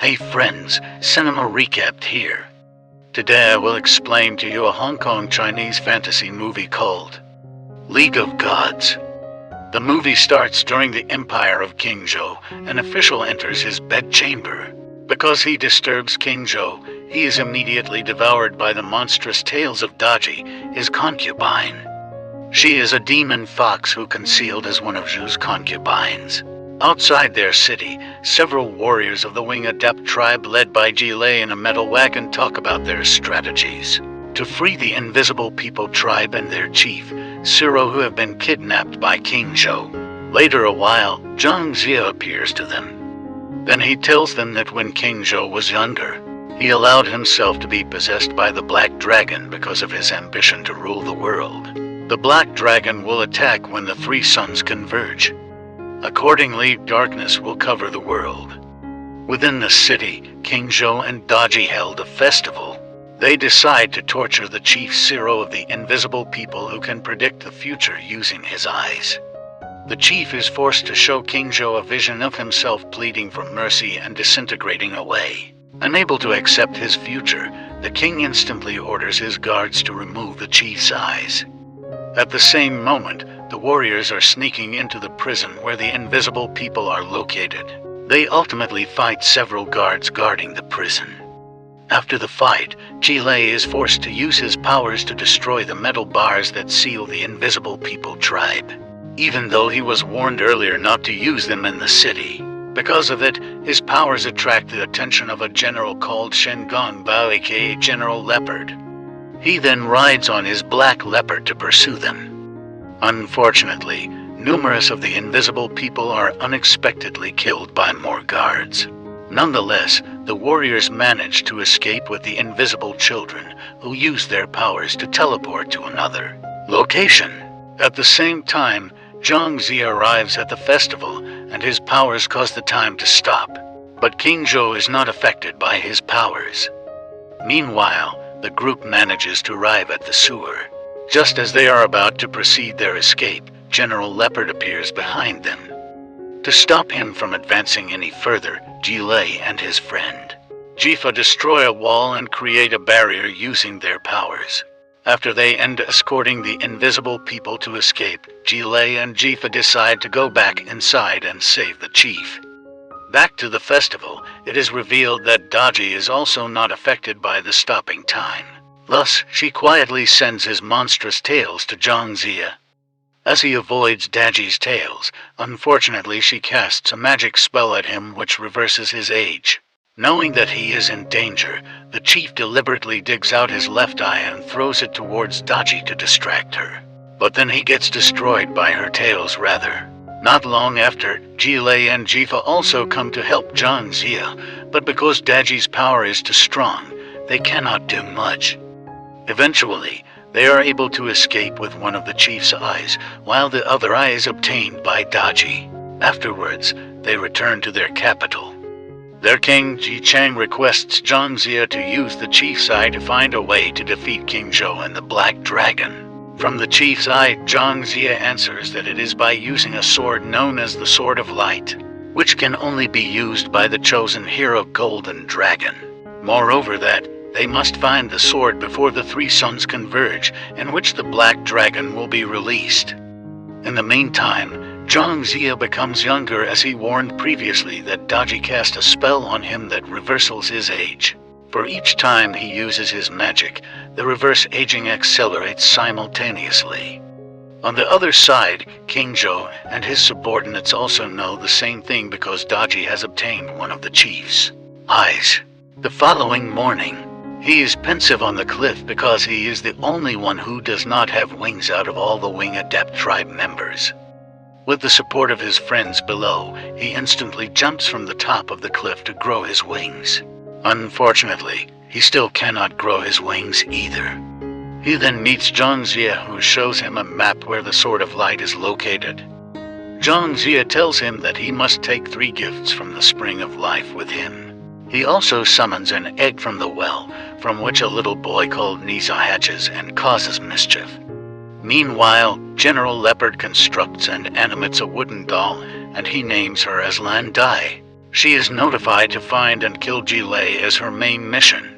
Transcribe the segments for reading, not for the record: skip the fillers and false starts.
Hey friends, Cinema Recapped here. Today I will explain to you a Hong Kong Chinese fantasy movie called League of Gods. The movie starts during the empire of King Zhou. An official enters his bedchamber. Because he disturbs King Zhou, he is immediately devoured by the monstrous tales of Daji, his concubine. She is a demon fox who concealed as one of Zhou's concubines. Outside their city, several warriors of the Wing Adept tribe led by Jilei in a metal wagon talk about their strategies to free the Invisible People tribe and their chief, Siro, who have been kidnapped by King Zhou. Later a while, Zhang Jie appears to them. Then he tells them that when King Zhou was younger, he allowed himself to be possessed by the Black Dragon because of his ambition to rule the world. The Black Dragon will attack when the three suns converge. Accordingly, darkness will cover the world. Within the city, King Zhou and Daji held a festival. They decide to torture the chief Siro of the Invisible People, who can predict the future using his eyes. The chief is forced to show King Zhou a vision of himself pleading for mercy and disintegrating away. Unable to accept his future, the king instantly orders his guards to remove the chief's eyes. At the same moment, the warriors are sneaking into the prison where the Invisible People are located. They ultimately fight several guards guarding the prison. After the fight, Jilei is forced to use his powers to destroy the metal bars that seal the Invisible People tribe, even though he was warned earlier not to use them in the city. Because of it, his powers attract the attention of a general called Shen Gongbao, aka General Leopard. He then rides on his black leopard to pursue them. Unfortunately, numerous of the Invisible People are unexpectedly killed by more guards. Nonetheless, the warriors manage to escape with the invisible children, who use their powers to teleport to another location. At the same time, Zhang Jie arrives at the festival, and his powers cause the time to stop. But King Zhou is not affected by his powers. Meanwhile, the group manages to arrive at the sewer. Just as they are about to proceed their escape, General Leopard appears behind them. To stop him from advancing any further, Jilei and his friend Jifa destroy a wall and create a barrier using their powers. After they end escorting the Invisible People to escape, Jilei and Jifa decide to go back inside and save the chief. Back to the festival, it is revealed that Daji is also not affected by the stopping time. Thus, she quietly sends his monstrous tails to Zhang Jie. As he avoids Daji's tails, unfortunately she casts a magic spell at him which reverses his age. Knowing that he is in danger, the chief deliberately digs out his left eye and throws it towards Daji to distract her. But then he gets destroyed by her tails rather. Not long after, Jilei and Jifa also come to help Zhang Jie, but because Daji's power is too strong, they cannot do much. Eventually, they are able to escape with one of the chief's eyes, while the other eye is obtained by Daji. Afterwards, they return to their capital. Their king, Ji Chang, requests Zhang Jie to use the chief's eye to find a way to defeat King Zhou and the Black Dragon. From the chief's eye, Zhang Jie answers that it is by using a sword known as the Sword of Light, which can only be used by the chosen hero Golden Dragon. Moreover, that they must find the sword before the three suns converge, in which the Black Dragon will be released. In the meantime, Zhang Jie becomes younger, as he warned previously that Daji cast a spell on him that reversals his age. For each time he uses his magic, the reverse aging accelerates simultaneously. On the other side, King Zhou and his subordinates also know the same thing because Daji has obtained one of the chief's eyes. The following morning, he is pensive on the cliff because he is the only one who does not have wings out of all the Wing Adept tribe members. With the support of his friends below, he instantly jumps from the top of the cliff to grow his wings. Unfortunately, he still cannot grow his wings either. He then meets Zhang Jie, who shows him a map where the Sword of Light is located. Zhang Jie tells him that he must take 3 gifts from the Spring of Life with him. He also summons an egg from the well, from which a little boy called Nisa hatches and causes mischief. Meanwhile, General Leopard constructs and animates a wooden doll, and he names her as Lan Dai. She is notified to find and kill Jilei as her main mission.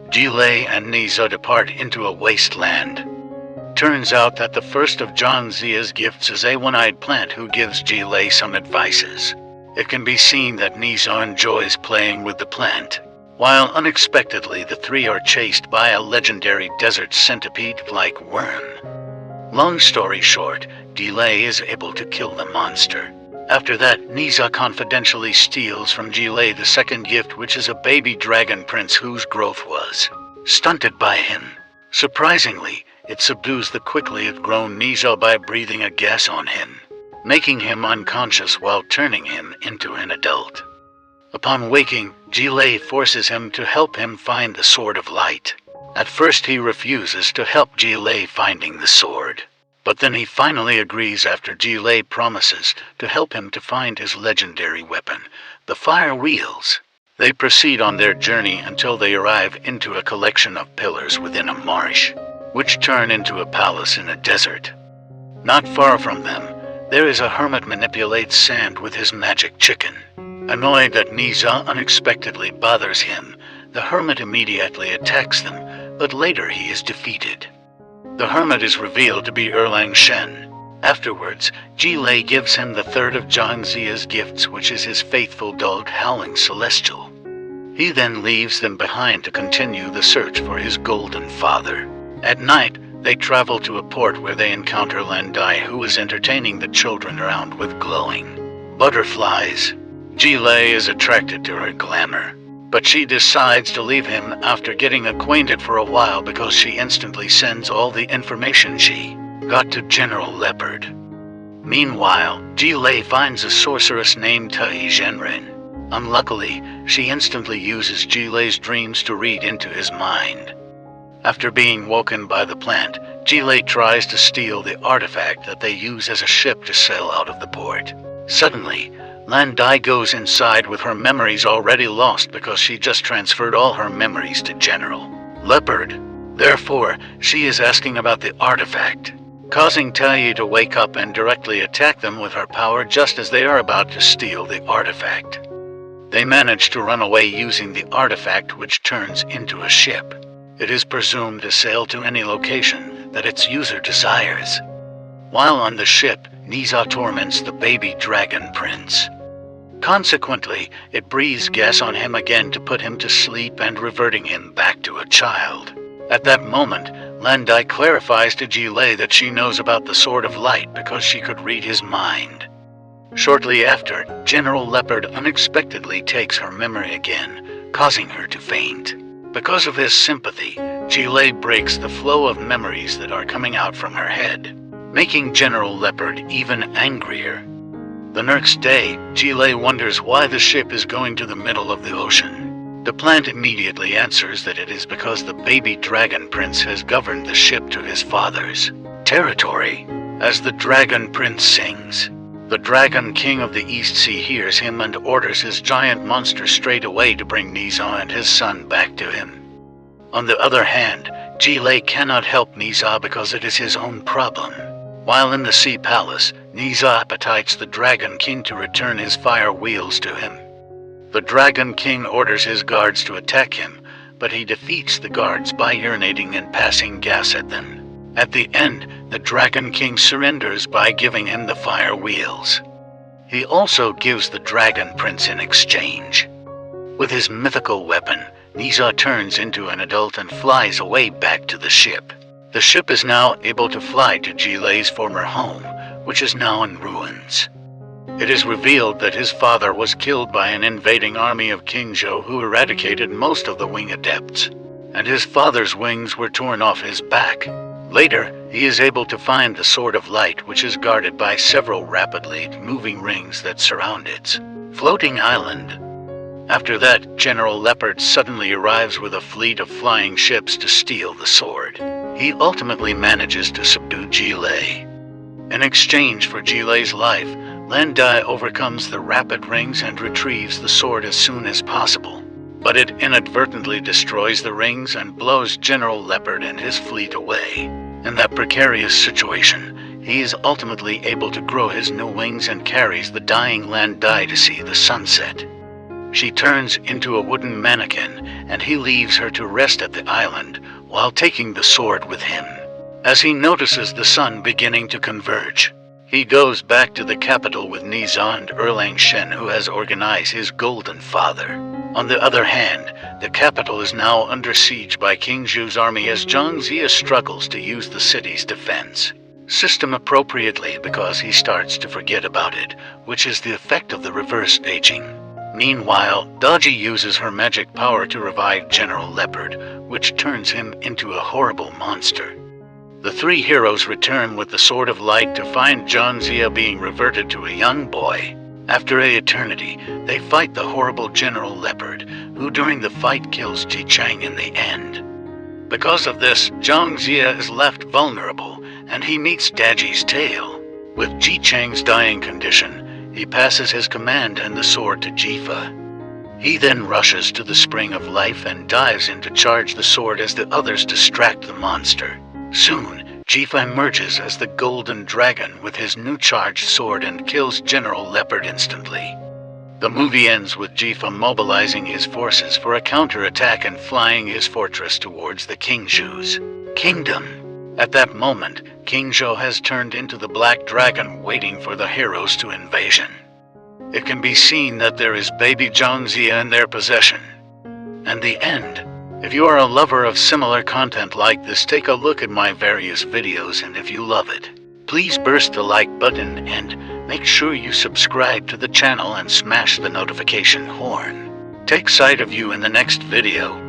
Jilei and Niza depart into a wasteland. Turns out that the first of Zhang Ziya's gifts is a one-eyed plant who gives Jilei some advices. It can be seen that Niza enjoys playing with the plant, while unexpectedly the three are chased by a legendary desert centipede-like worm. Long story short, Jilei is able to kill the monster. After that, Niza confidentially steals from Jilei the second gift, which is a baby dragon prince whose growth was stunted by him. Surprisingly, it subdues the quickly grown Niza by breathing a gas on him, making him unconscious while turning him into an adult. Upon waking, Jilei forces him to help him find the Sword of Light. At first he refuses to help Jilei finding the sword, but then he finally agrees after Jilei promises to help him to find his legendary weapon, the Fire Wheels. They proceed on their journey until they arrive into a collection of pillars within a marsh, which turn into a palace in a desert. Not far from them, there is a hermit manipulates sand with his magic chicken. Annoyed that Niza unexpectedly bothers him, the hermit immediately attacks them, but later he is defeated. The hermit is revealed to be Erlang Shen. Afterwards, Jilei gives him the third of Zhang Ziya's gifts, which is his faithful dog Howling Celestial. He then leaves them behind to continue the search for his golden father. At night, they travel to a port where they encounter Lan Dai, who is entertaining the children around with glowing butterflies. Jilei is attracted to her glamour, but she decides to leave him after getting acquainted for a while because she instantly sends all the information she got to General Leopard. Meanwhile, Jilei finds a sorceress named Tai Zhenren. Unluckily, she instantly uses Jilei's dreams to read into his mind. After being woken by the plant, Jilei tries to steal the artifact that they use as a ship to sail out of the port. Suddenly, Lan Dai goes inside with her memories already lost because she just transferred all her memories to General Leopard. Therefore, she is asking about the artifact, causing Tai to wake up and directly attack them with her power just as they are about to steal the artifact. They manage to run away using the artifact, which turns into a ship. It is presumed to sail to any location that its user desires. While on the ship, Niza torments the baby dragon prince. Consequently, it breathes gas on him again to put him to sleep and reverting him back to a child. At that moment, Lan Dai clarifies to Jilei that she knows about the Sword of Light because she could read his mind. Shortly after, General Leopard unexpectedly takes her memory again, causing her to faint. Because of his sympathy, Jilei breaks the flow of memories that are coming out from her head, making General Leopard even angrier. The next day, Jilei wonders why the ship is going to the middle of the ocean. The plant immediately answers that it is because the baby dragon prince has governed the ship to his father's territory. As the dragon prince sings, the dragon king of the East Sea hears him and orders his giant monster straight away to bring Niza and his son back to him. On the other hand, Jilei cannot help Niza because it is his own problem. While in the Sea Palace, Niza appetites the Dragon King to return his fire wheels to him. The Dragon King orders his guards to attack him, but he defeats the guards by urinating and passing gas at them. At the end, the Dragon King surrenders by giving him the fire wheels. He also gives the Dragon Prince in exchange. With his mythical weapon, Niza turns into an adult and flies away back to the ship. The ship is now able to fly to Jilei's former home, which is now in ruins. It is revealed that his father was killed by an invading army of King Zhou who eradicated most of the wing adepts, and his father's wings were torn off his back. Later, he is able to find the Sword of Light, which is guarded by several rapidly moving rings that surround its floating island. After that, General Leopard suddenly arrives with a fleet of flying ships to steal the sword. He ultimately manages to subdue Jilei. In exchange for Jilei's life, Lan Dai overcomes the rapid rings and retrieves the sword as soon as possible. But it inadvertently destroys the rings and blows General Leopard and his fleet away. In that precarious situation, he is ultimately able to grow his new wings and carries the dying Lan Dai to see the sunset. She turns into a wooden mannequin, and he leaves her to rest at the island while taking the sword with him. As he notices the sun beginning to converge, he goes back to the capital with Niza and Erlang Shen, who has organized his Golden Father. On the other hand, the capital is now under siege by King Zhu's army as Zhang Jie struggles to use the city's defense system appropriately because he starts to forget about it, which is the effect of the reverse aging. Meanwhile, Daji uses her magic power to revive General Leopard, which turns him into a horrible monster. The three heroes return with the Sword of Light to find Zhang Jie being reverted to a young boy. After an eternity, they fight the horrible General Leopard, who during the fight kills Ji Chang in the end. Because of this, Zhang Jie is left vulnerable, and he meets Daji's tale. With Ji Chang's dying condition, he passes his command and the sword to Jifa. He then rushes to the Spring of Life and dives in to charge the sword as the others distract the monster. Soon, Jifa emerges as the Golden Dragon with his new charged sword and kills General Leopard instantly. The movie ends with Jifa mobilizing his forces for a counterattack and flying his fortress towards the King Zhu's kingdom. At that moment, King Zhou has turned into the Black Dragon, waiting for the heroes to invasion. It can be seen that there is baby Zhang Jie in their possession. And the end. If you are a lover of similar content like this, take a look at my various videos, and if you love it, please burst the like button and make sure you subscribe to the channel and smash the notification horn. Take sight of you in the next video.